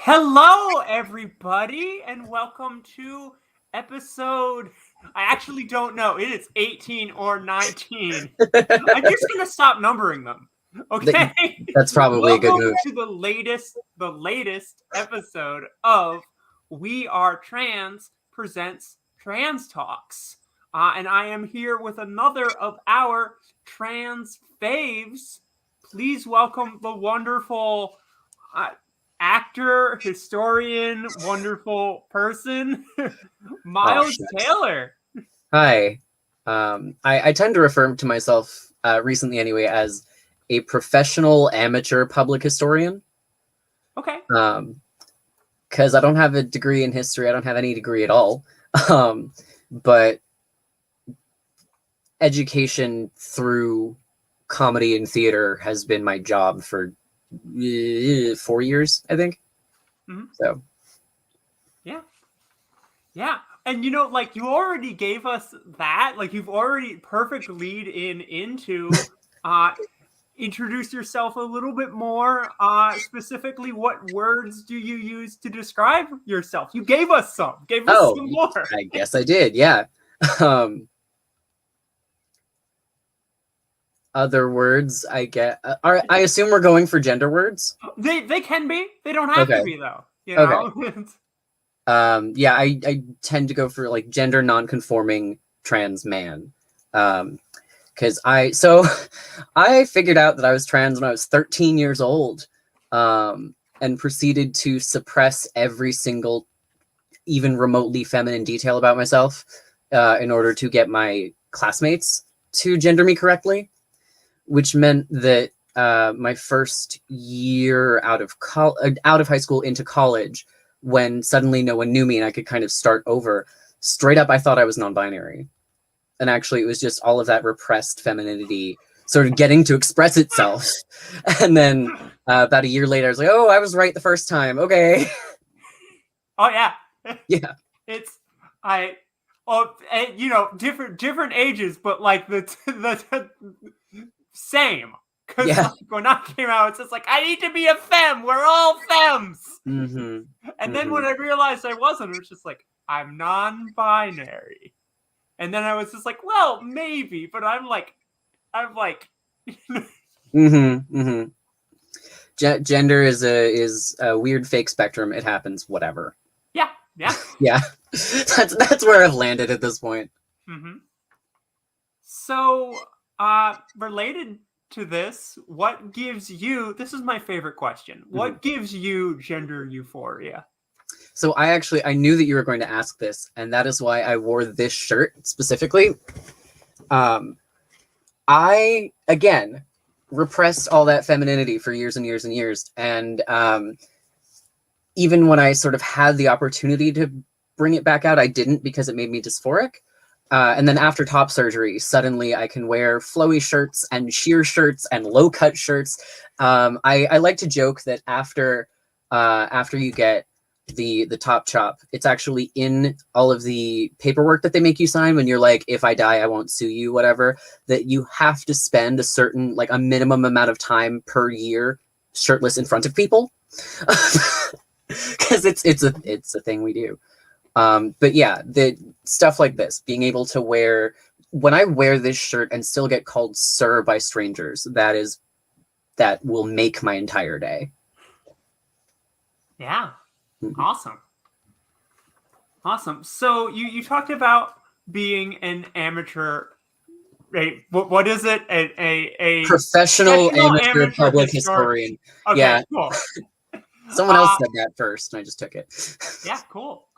Hello, everybody, and welcome to episode. I actually don't know. It is 18 or 19. I'm just gonna stop numbering them. Okay. That's probably a good Welcome move. to the latest episode of We Are Trans presents Trans Talks, and I am here with another of our trans faves. Please welcome the wonderful. Actor, historian, wonderful person, Miles Taylor. Hi. I tend to refer to myself recently anyway as a professional amateur public historian. Okay. Because I don't have a degree in history. I don't have any degree at all. But education through comedy and theater has been my job for 4 years, I think. Mm-hmm. So yeah, and you already gave us that. You've already perfect lead into introduce yourself a little bit more. Specifically, what words do you use to describe yourself? You gave us some. Some more. I guess I did. Yeah. Other words I get I assume we're going for gender words. They can be. They don't have to be though. You know. Okay. Yeah, I tend to go for like gender non-conforming trans man. Because I figured out that I was trans when I was 13 years old, and proceeded to suppress every single even remotely feminine detail about myself in order to get my classmates to gender me correctly, which meant that my first year out of high school into college, when suddenly no one knew me and I could kind of start over, straight up I thought I was non-binary. And actually it was just all of that repressed femininity sort of getting to express itself. And then about a year later I was like, oh, I was right the first time. Okay. Oh yeah. Yeah. It's different ages, but like the same. Because yeah. when I came out, it's just like, I need to be a femme. We're all femmes. Mm-hmm. And then when I realized I wasn't, it was just like, I'm non-binary. And then I was just like, well, maybe, but I'm like. Gender is a weird fake spectrum. It happens, whatever. Yeah. Yeah. That's where I've landed at this point. Mm-hmm. So, related to this, what gives you, this is my favorite question, what gives you gender euphoria? So I knew that you were going to ask this, and that is why I wore this shirt specifically. I, again, repressed all that femininity for years and years and years, and even when I sort of had the opportunity to bring it back out, I didn't, because it made me dysphoric. And then after top surgery, suddenly I can wear flowy shirts and sheer shirts and low cut shirts. I like to joke that after you get the top chop, it's actually in all of the paperwork that they make you sign when you're like, if I die, I won't sue you, whatever, that you have to spend a certain, like a minimum amount of time per year shirtless in front of people. Because it's a thing we do. But yeah, the stuff like this, being able to wear, when I wear this shirt and still get called sir by strangers, that will make my entire day. Yeah. Awesome. So you talked about being an amateur, right? What is it? A professional amateur public historian. Okay, yeah. Cool. Someone else said that first, and I just took it. Yeah, cool.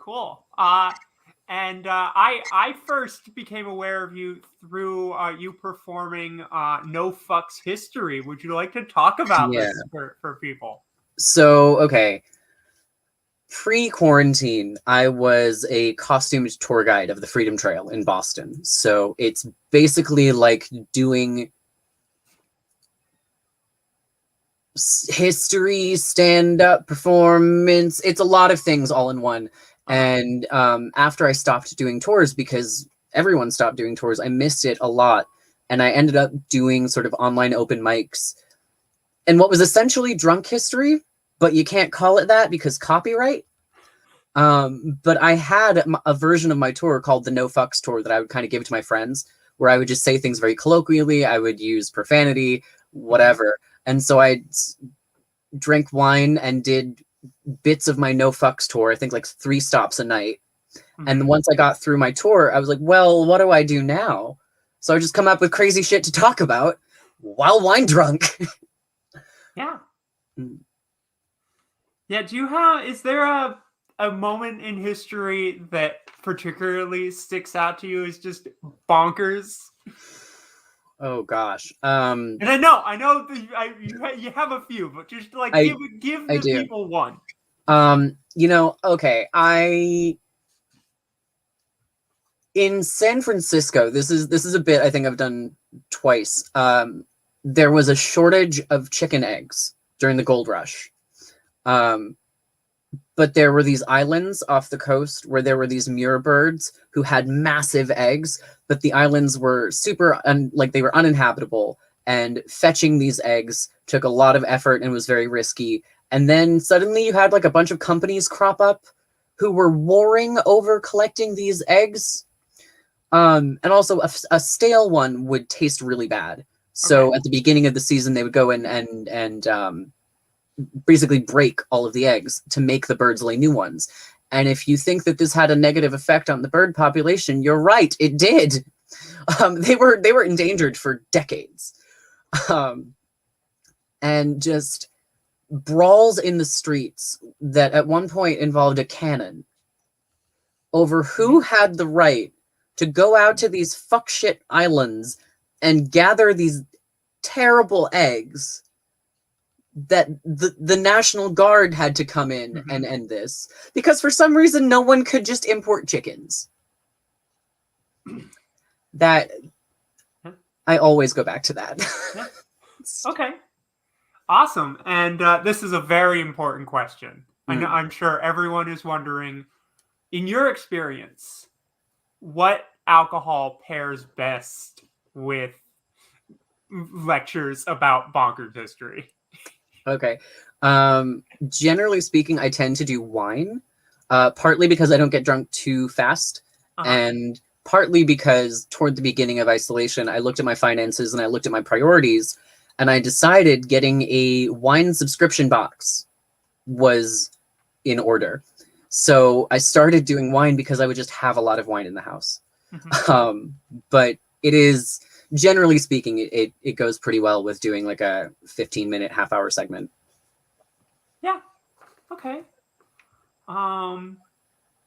And I first became aware of you through you performing No Fucks History. Would you like to talk about this for people? So, okay. Pre-quarantine, I was a costumed tour guide of the Freedom Trail in Boston. So it's basically like doing history, stand-up performance. It's a lot of things all in one. And after I stopped doing tours, because everyone stopped doing tours, I missed it a lot. And I ended up doing sort of online open mics and what was essentially drunk history. but you can't call it that because copyright. But I had a version of my tour called the No Fucks Tour that I would kind of give to my friends, where I would just say things very colloquially. I would use profanity, whatever. And so I drank wine and did bits of my No Fucks Tour, I think like 3 stops a night. And once I got through my tour, I was like, well, what do I do now? So I just come up with crazy shit to talk about while wine drunk. Yeah. Yeah, is there a moment in history that particularly sticks out to you as just bonkers? Oh gosh. And I know you have a few, but just like give the people one. Okay, in San Francisco, this is a bit I think I've done twice. There was a shortage of chicken eggs during the gold rush. But there were these islands off the coast where there were these muir birds who had massive eggs, but the islands were they were uninhabitable, and fetching these eggs took a lot of effort and was very risky. And then suddenly you had like a bunch of companies crop up who were warring over collecting these eggs. And also a stale one would taste really bad. So at the beginning of the season, they would go in and basically break all of the eggs to make the birds lay new ones. And if you think that this had a negative effect on the bird population, you're right, it did. They were endangered for decades. And just brawls in the streets that at one point involved a cannon over who had the right to go out to these fuckshit islands and gather these terrible eggs that the National Guard had to come in and end this, because for some reason no one could just import chickens. That I always go back to that. Yeah. Okay. Awesome. And this is a very important question. I'm sure everyone is wondering, in your experience, what alcohol pairs best with lectures about bonkers history? Okay. Generally speaking, I tend to do wine, partly because I don't get drunk too fast, and partly because toward the beginning of isolation, I looked at my finances and I looked at my priorities, and I decided getting a wine subscription box was in order. So I started doing wine because I would just have a lot of wine in the house. But it is, generally speaking, it goes pretty well with doing like a 15-minute, half-hour segment. Yeah. Okay.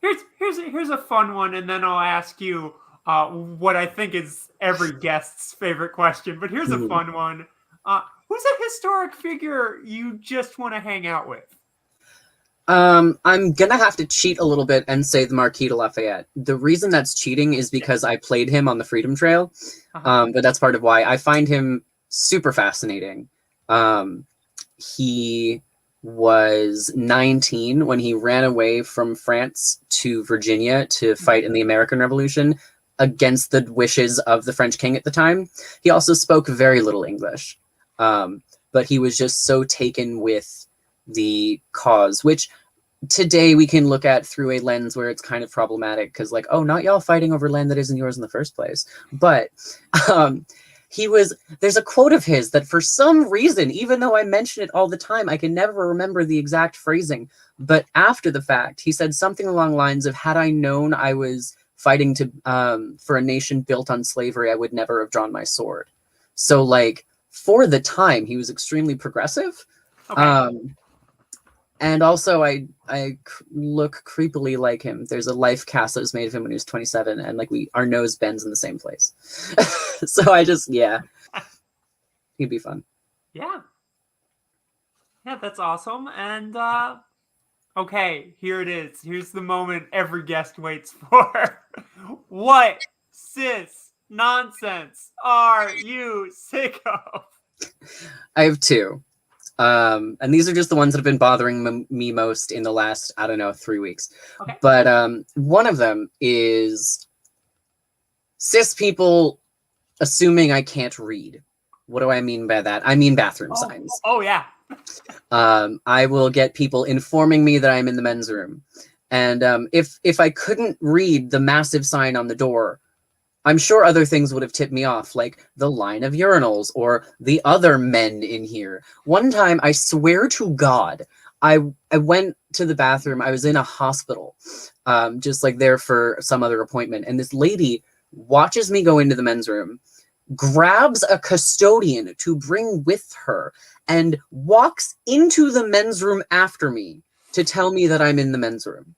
Here's a fun one, and then I'll ask you what I think is every guest's favorite question. But here's a fun one. Who's a historic figure you just want to hang out with? I'm gonna have to cheat a little bit and say the Marquis de Lafayette. The reason that's cheating is because I played him on the Freedom Trail, but that's part of why. I find him super fascinating. He was 19 when he ran away from France to Virginia to fight in the American Revolution against the wishes of the French king at the time. He also spoke very little English, but he was just so taken with the cause, which today we can look at through a lens where it's kind of problematic because, like, oh, not y'all fighting over land that isn't yours in the first place. But there's a quote of his that for some reason, even though I mention it all the time, I can never remember the exact phrasing. But after the fact, he said something along the lines of, had I known I was fighting for a nation built on slavery, I would never have drawn my sword. So, like, for the time, he was extremely progressive. Okay. And also, I look creepily like him. There's a life cast that was made of him when he was 27, and like our nose bends in the same place. So he'd be fun. Yeah, that's awesome. And okay, here it is. Here's the moment every guest waits for. What cis nonsense are you sick of? I have two. And these are just the ones that have been bothering me most in the last, 3 weeks. Okay. But one of them is cis people assuming I can't read. What do I mean by that? I mean bathroom signs. Oh, yeah. I will get people informing me that I'm in the men's room. And if I couldn't read the massive sign on the door, I'm sure other things would have tipped me off, like the line of urinals or the other men in here. One time, I swear to God, I went to the bathroom. I was in a hospital, just like there for some other appointment. And this lady watches me go into the men's room, grabs a custodian to bring with her, and walks into the men's room after me to tell me that I'm in the men's room.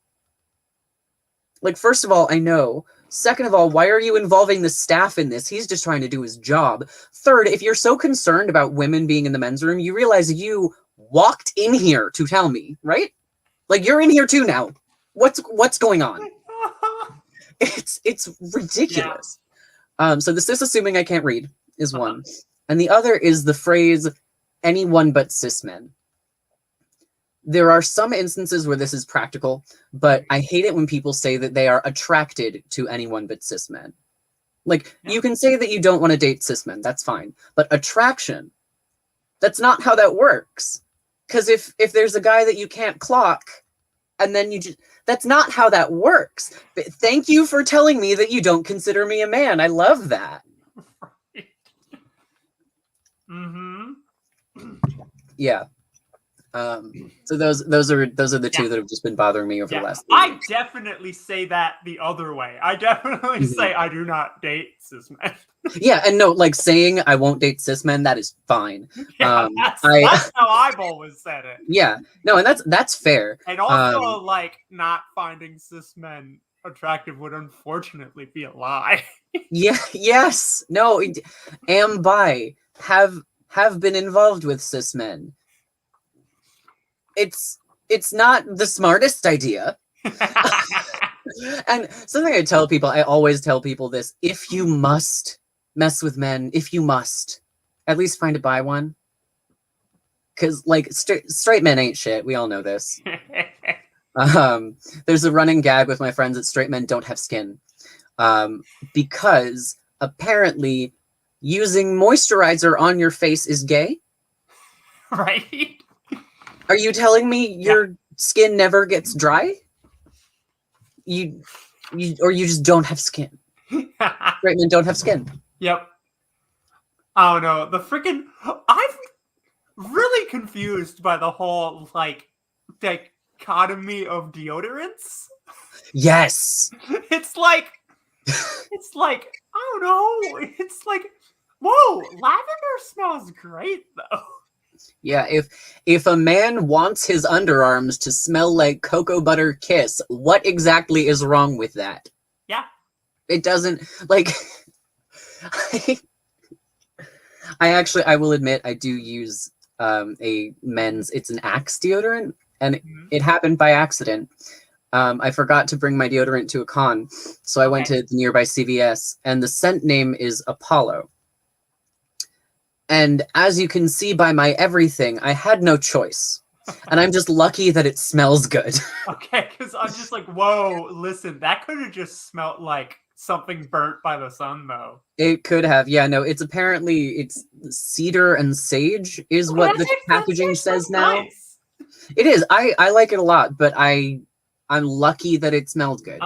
Like, first of all, I know. Second of all, why are you involving the staff in this? He's just trying to do his job. Third, if you're so concerned about women being in the men's room, you realize you walked in here to tell me, right? Like, you're in here too now. What's going on? It's ridiculous. Yeah. So this is assuming I can't read is one. And the other is the phrase, anyone but cis men. There are some instances where this is practical, but I hate it when people say that they are attracted to anyone but cis men. Like, you can say that you don't want to date cis men, that's fine. But attraction, that's not how that works. Because if there's a guy that you can't clock, and then you just, that's not how that works. But thank you for telling me that you don't consider me a man. I love that. Right. Mm-hmm. Yeah. So those are the two that have just been bothering me over the last 3 I definitely say that the other way. I definitely say I do not date cis men. Yeah, and no, like saying I won't date cis men, that is fine. Yeah, that's how I've always said it. Yeah, no, and that's fair. And also, like, not finding cis men attractive would unfortunately be a lie. Yeah, yes, no, am bi, have been involved with cis men. It's not the smartest idea. And something I tell people, I always tell people this: if you must mess with men, if you must, at least find a bi one. Because, like, straight men ain't shit. We all know this. There's a running gag with my friends that straight men don't have skin. Because apparently using moisturizer on your face is gay. Right? Are you telling me your skin never gets dry? You just don't have skin. Straight men don't have skin. Yep. Oh no, the freaking I'm really confused by the whole like dichotomy of deodorants. Yes. It's like I don't know. It's like, whoa, lavender smells great though. Yeah, if a man wants his underarms to smell like cocoa butter kiss, what exactly is wrong with that? Yeah. It doesn't, like, I will admit I do use a men's, it's an Axe deodorant, and it happened by accident. I forgot to bring my deodorant to a con, so I went to the nearby CVS, and the scent name is Apollo. And as you can see by my everything, I had no choice. And I'm just lucky that it smells good. Okay, because I'm just like, whoa, listen, that could have just smelled like something burnt by the sun, though. It could have. Yeah, no, it's cedar and sage is what the packaging says now. Nice. It is. I like it a lot, but I'm lucky that it smelled good.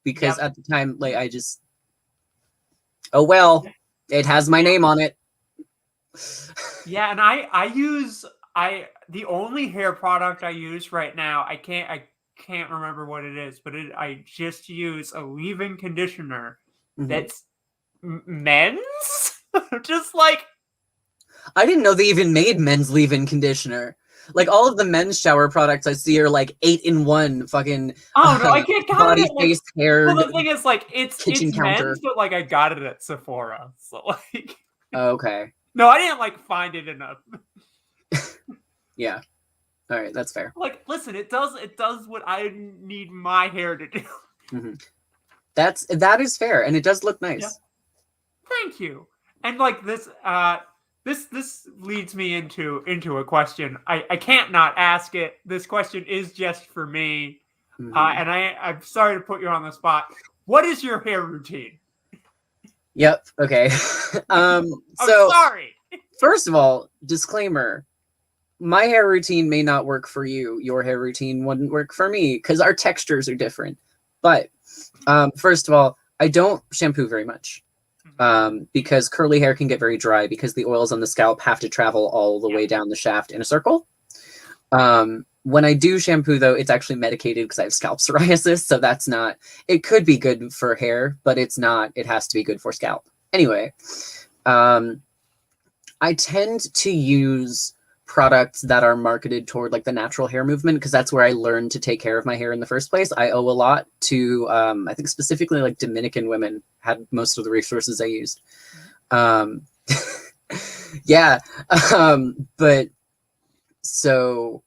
Because at the time, like, I just, oh, well, it has my name on it. Yeah, and the only hair product I use right now, I can't remember what it is, but I just use a leave-in conditioner that's men's. Just like, I didn't know they even made men's leave-in conditioner. Like, all of the men's shower products I see are like 8-in-1 fucking. Oh no, I can't body, face, hair. Well, the thing is, like, it's counter. men's, but like I got it at Sephora, so like. Okay. No, I didn't like find it enough. Yeah. All right, that's fair. Like, listen, it does what I need my hair to do. That is fair, and it does look nice. Yeah. Thank you. And like this leads me into a question. I can't not ask it. This question is just for me, and I'm sorry to put you on the spot. What is your hair routine? Yep. Okay. I'm sorry. First of all, disclaimer: my hair routine may not work for you. Your hair routine wouldn't work for me because our textures are different. But first of all, I don't shampoo very much because curly hair can get very dry because the oils on the scalp have to travel all the way down the shaft in a circle. When I do shampoo, though, it's actually medicated because I have scalp psoriasis. So that's not, it could be good for hair, but it's not, it has to be good for scalp. Anyway, I tend to use products that are marketed toward like the natural hair movement because that's where I learned to take care of my hair in the first place. I owe a lot to, I think specifically like Dominican women had most of the resources I used. Yeah. But so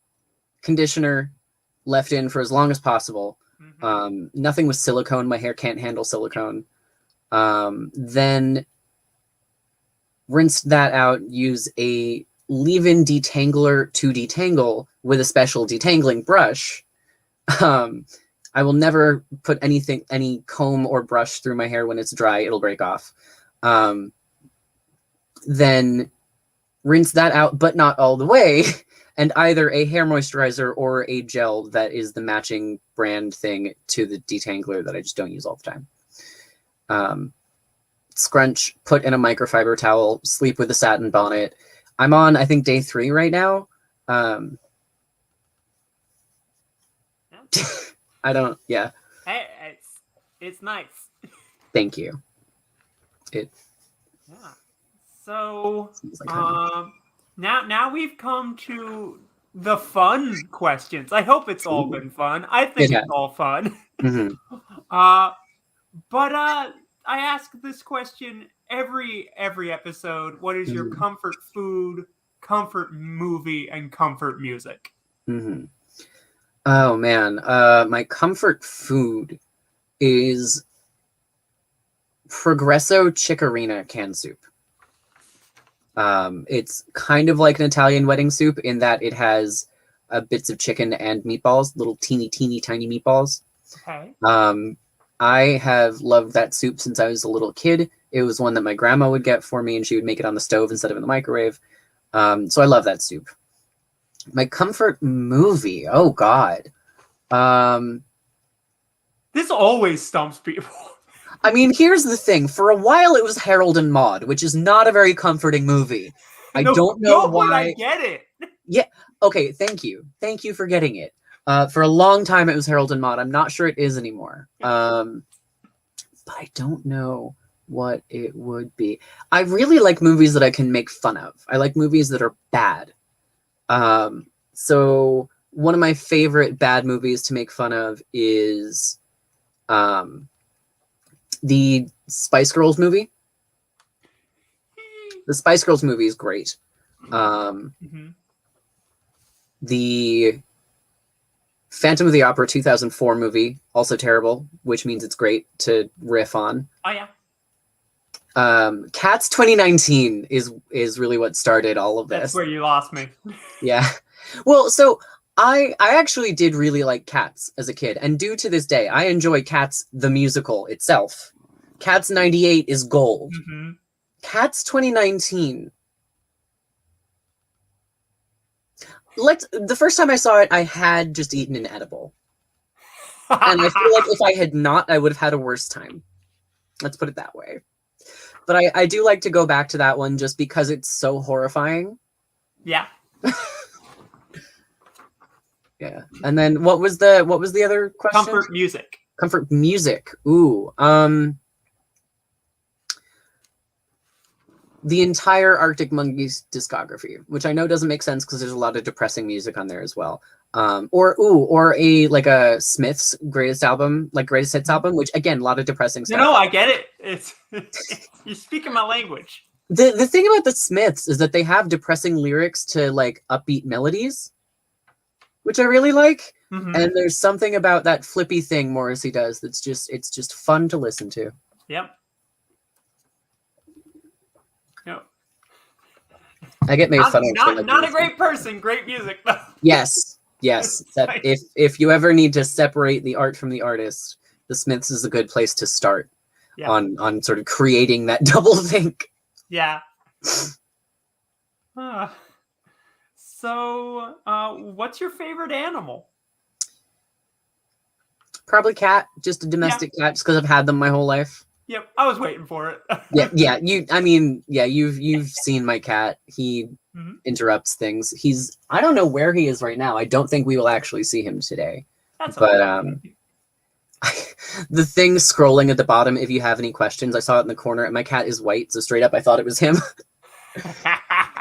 conditioner left in for as long as possible. Nothing with silicone. My hair can't handle silicone. Then rinsed that out, use a leave-in detangler to detangle with a special detangling brush. I will never put any comb or brush through my hair when it's dry. It'll break off. Then rinse that out, but not all the way, and either a hair moisturizer or a gel that is the matching brand thing to the detangler that I just don't use all the time. Scrunch, put in a microfiber towel, sleep with a satin bonnet. I'm on, I think, day 3 right now. I don't, yeah. Hey, it's nice. Thank you. Yeah. So, now we've come to the fun questions. I hope it's all been fun. I think it's all fun. But I ask this question every episode. What is your comfort food, comfort movie, and comfort music? Oh man, my comfort food is Progresso Chicorina canned soup. It's kind of like an Italian wedding soup in that it has bits of chicken and meatballs, little teeny tiny meatballs. Okay. I have loved that soup since I was a little kid. It was one that my grandma would get for me, and she would make it on the stove instead of in the microwave. So I love that soup. My comfort movie, oh God. This always stumps people. I mean, here's the thing. For a while, it was Harold and Maude, which is not a very comforting movie. I don't know why. But I get it. Yeah. Okay. Thank you. Thank you for getting it. For a long time, it was Harold and Maude. I'm not sure it is anymore. But I don't know what it would be. I really like movies that I can make fun of. I like movies that are bad. So one of my favorite bad movies to make fun of is the Spice Girls movie. The Spice Girls movie is great. The Phantom of the Opera 2004 movie, also terrible, which means it's great to riff on. Oh, yeah. Cats 2019 is really what started all of this. That's where you lost me. Yeah. Well, so I actually did really like Cats as a kid, and do to this day. I enjoy Cats the musical itself. Cats 98 is gold. Cats 2019. The first time I saw it, I had just eaten an edible. And I feel like if I had not, I would have had a worse time. Let's put it that way. But I do like to go back to that one just because it's so horrifying. Yeah. Yeah. And then what was the other question? Comfort music. Comfort music. Ooh. The entire Arctic Monkeys discography, which I know doesn't make sense because there's a lot of depressing music on there as well. Or a Smiths greatest album, like greatest hits album, which again, a lot of depressing stuff. No, I get it. It's you're speaking my language. The thing about the Smiths is that they have depressing lyrics to like upbeat melodies, which I really like. And there's something about that flippy thing Morrissey does that's just fun to listen to. Yep. Yep. I get made fun of. Not a great person, great music though. Yes. That if you ever need to separate the art from the artist, the Smiths is a good place to start on sort of creating that double think. Yeah. So, what's your favorite animal? Probably cat, just a Yeah. domestic cat, just because I've had them my whole life. Yep. I was waiting for it. Yeah. You've seen my cat. He Mhm. interrupts things. I don't know where he is right now. I don't think we will actually see him today. That's But okay. the thing scrolling at the bottom, if you have any questions, I saw it in the corner, and my cat is white, so straight up I thought it was him.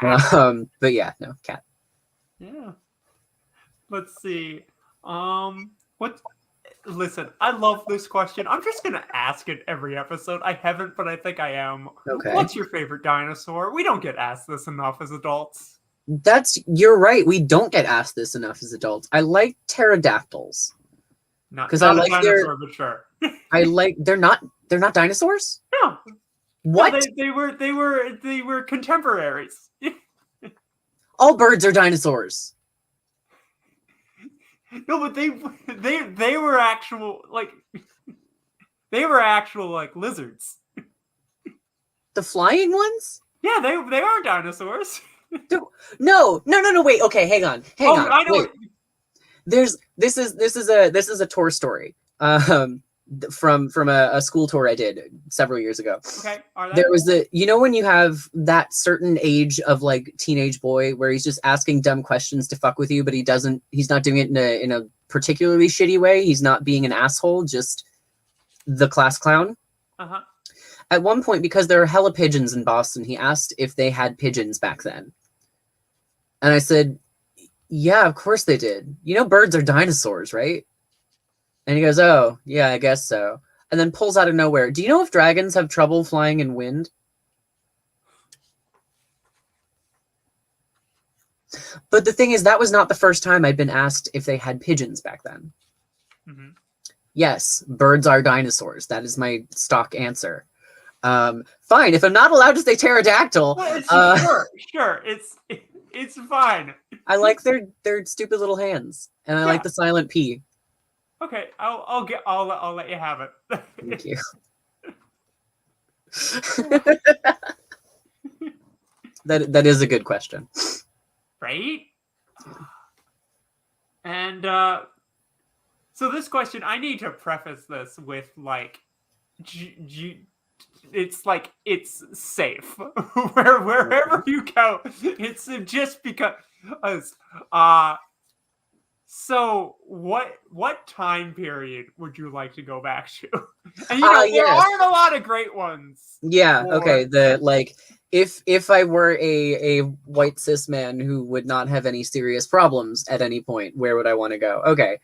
But yeah, no, cat. Yeah. Let's see. What? Listen, I love this question. I'm just gonna ask it every episode. I haven't, but I think I am. Okay. What's your favorite dinosaur? We don't get asked this enough as adults. You're right. We don't get asked this enough as adults. I like pterodactyls. Not 'Cause I not a like dinosaur, but sure. they're not dinosaurs? No, no, What? they were contemporaries. All birds are dinosaurs. No, but they were actual like they were actual like lizards. The flying ones? Yeah, they are dinosaurs. No. Wait. Okay, hang on. I know. Wait. This is a tour story. From a school tour I did several years ago. Okay, are There was when you have that certain age of like teenage boy where he's just asking dumb questions to fuck with you, but he's not doing it in a particularly shitty way. He's not being an asshole, just the class clown. Uh-huh. At one point, because there are hella pigeons in Boston, he asked if they had pigeons back then. And I said, yeah, of course they did. You know, birds are dinosaurs, right? And he goes, oh, yeah, I guess so. And then pulls out of nowhere, do you know if dragons have trouble flying in wind? But the thing is, that was not the first time I'd been asked if they had pigeons back then. Mm-hmm. Yes, birds are dinosaurs. That is my stock answer. Fine, if I'm not allowed to say pterodactyl. Well, sure. It's fine. I like their stupid little hands. And I like the silent P. Okay, I'll let you have it. Thank you. that is a good question. Right? And so this question, I need to preface this with like it's like it's safe. Wherever you go, it's just because so what time period would you like to go back to? And there aren't a lot of great ones. Yeah, okay. If I were a white cis man who would not have any serious problems at any point, where would I want to go? Okay.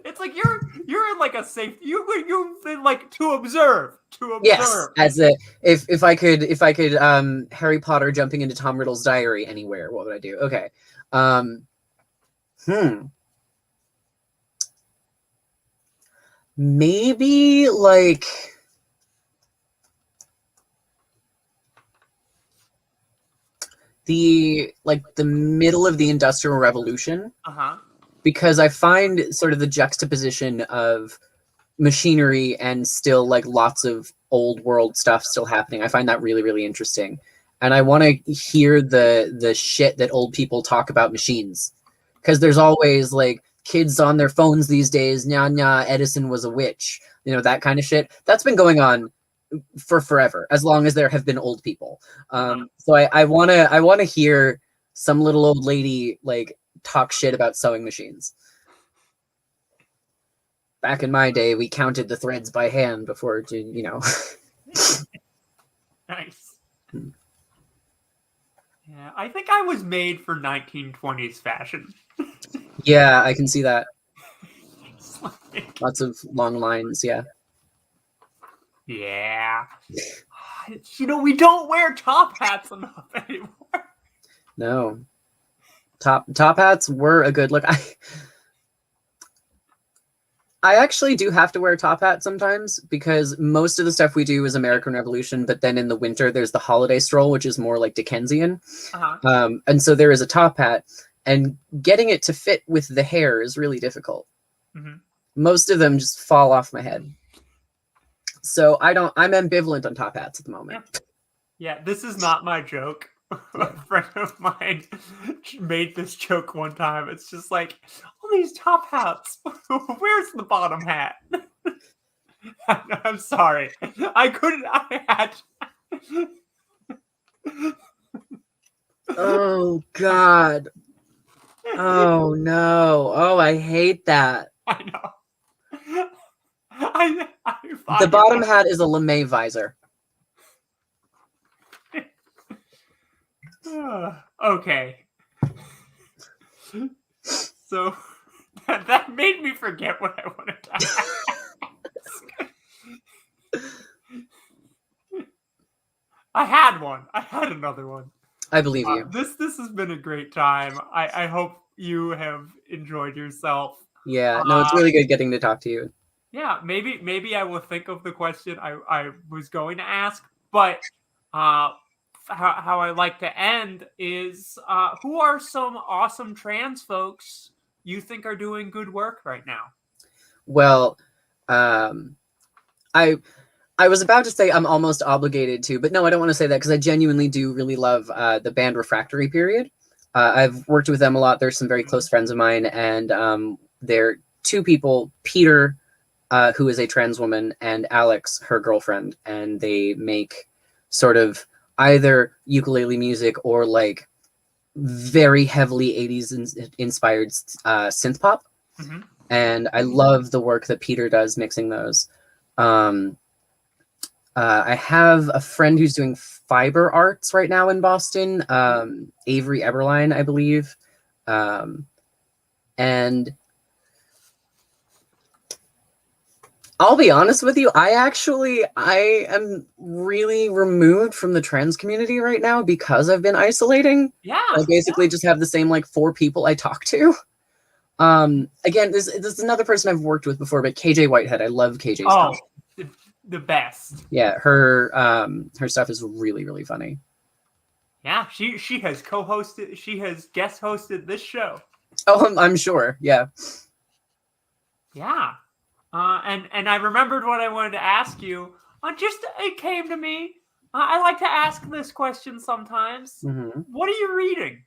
It's like you're in like a safe you've been like to observe. Yes, if I could Harry Potter jumping into Tom Riddle's diary anywhere, what would I do? Okay. Maybe like the middle of the Industrial Revolution. Uh-huh. Because I find sort of the juxtaposition of machinery and still like lots of old world stuff still happening. I find that really, really interesting. And I want to hear the shit that old people talk about machines. Because there's always like kids on their phones these days, nya, Edison was a witch. You know, that kind of shit. That's been going on for forever, as long as there have been old people. So I wanna hear some little old lady like talk shit about sewing machines. Back in my day, we counted the threads by hand before, Nice. Yeah, I think I was made for 1920s fashion. Yeah, I can see that. Lots of long lines, yeah. Yeah. We don't wear top hats enough anymore. No. Top hats were a good look. I actually do have to wear a top hat sometimes because most of the stuff we do is American Revolution, but then in the winter there's the holiday stroll, which is more like Dickensian. Uh-huh. And so there is a top hat, and getting it to fit with the hair is really difficult. Mm-hmm. Most of them just fall off my head. So I'm ambivalent on top hats at the moment. Yeah, this is not my joke. A friend of mine made this joke one time. It's just like, all these top hats. Where's the bottom hat? I'm sorry. I couldn't. I had. Oh God. Oh no. Oh, I hate that. I know. I The find bottom hat is a lame visor. Okay. So that made me forget what I wanted to ask. I had one. I had another one. I believe you. This has been a great time. I hope you have enjoyed yourself. Yeah, no, it's really good getting to talk to you. Yeah, maybe I will think of the question I was going to ask, but how I like to end is who are some awesome trans folks you think are doing good work right now? Well, I was about to say I'm almost obligated to, but no, I don't want to say that because I genuinely do really love the band Refractory Period. I've worked with them a lot. There's some very close friends of mine, and they're two people, Peter, who is a trans woman, and Alex, her girlfriend, and they make sort of either ukulele music or like very heavily 80s inspired synth pop. Mm-hmm. And I love the work that Peter does mixing those. I have a friend who's doing fiber arts right now in Boston, Avery Eberline, I believe. And I'll be honest with you, I am really removed from the trans community right now because I've been isolating. Yeah. I basically just have the same like 4 people I talk to. Again, this is another person I've worked with before, but KJ Whitehead. I love KJ's stuff. The best. Yeah, her stuff is really, really funny. Yeah, she has co-hosted, she has guest hosted this show. Oh, I'm sure. Yeah. Yeah. And I remembered what I wanted to ask you. It came to me. I like to ask this question sometimes. Mm-hmm. What are you reading?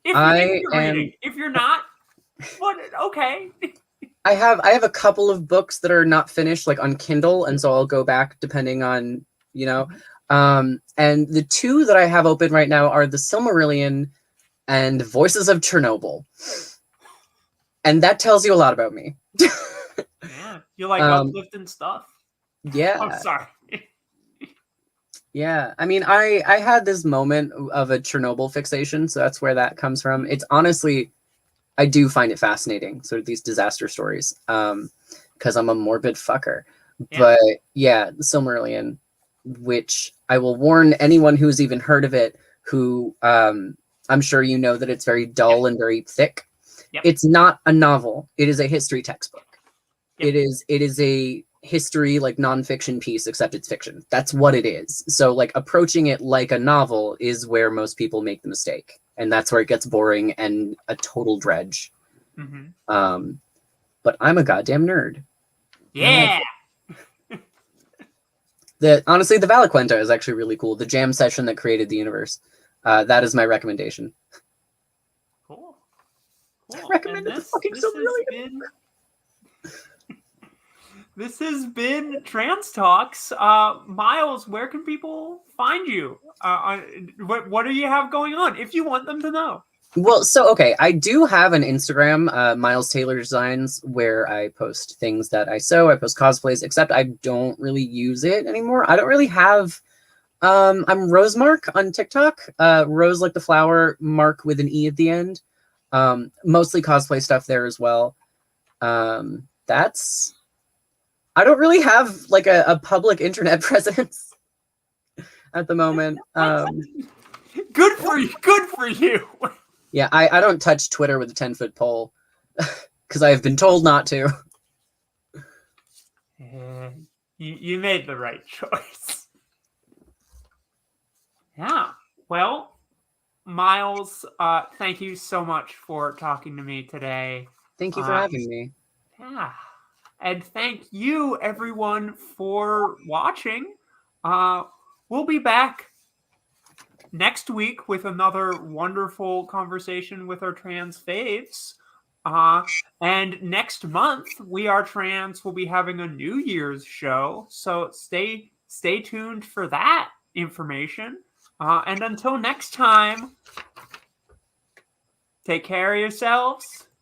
If you're reading, if you're not, what? Okay. I have a couple of books that are not finished, like on Kindle, and so I'll go back depending on, you know. And the 2 that I have open right now are The Silmarillion and Voices of Chernobyl. And that tells you a lot about me. Yeah, you like uplifting stuff. Yeah. I'm sorry. Yeah, I mean, I had this moment of a Chernobyl fixation, so that's where that comes from. It's honestly, I do find it fascinating, sort of these disaster stories, because I'm a morbid fucker. Yeah. But yeah, the Silmarillion, which I will warn anyone who's even heard of it, who I'm sure you know that it's very dull and very thick. Yep. It's not a novel. It is a history textbook. Yep. It is a history, like nonfiction piece, except it's fiction. That's what it is. So like approaching it like a novel is where most people make the mistake. And that's where it gets boring and a total dredge. Mm-hmm. But I'm a goddamn nerd. Yeah. Honestly, the Valaquenta is actually really cool. The jam session that created the universe. That is my recommendation. Cool. I recommend it. This has been Trans Talks. Miles, where can people find you? What do you have going on, if you want them to know? Well, so, okay, I do have an Instagram, Miles Taylor Designs, where I post things that I sew. I post cosplays, except I don't really use it anymore. I don't really have... I'm Rosemark on TikTok. Rose like the flower, Mark with an E at the end. Mostly cosplay stuff there as well. That's... I don't really have like a public internet presence at the moment. Good for you. Good for you. Yeah, I don't touch Twitter with a 10-foot pole because I have been told not to. You made the right choice. Yeah. Well, Miles, thank you so much for talking to me today. Thank you for having me. Yeah. And thank you, everyone, for watching. We'll be back next week with another wonderful conversation with our trans faves. And next month, We Are Trans will be having a New Year's show. So stay tuned for that information. And until next time, take care of yourselves.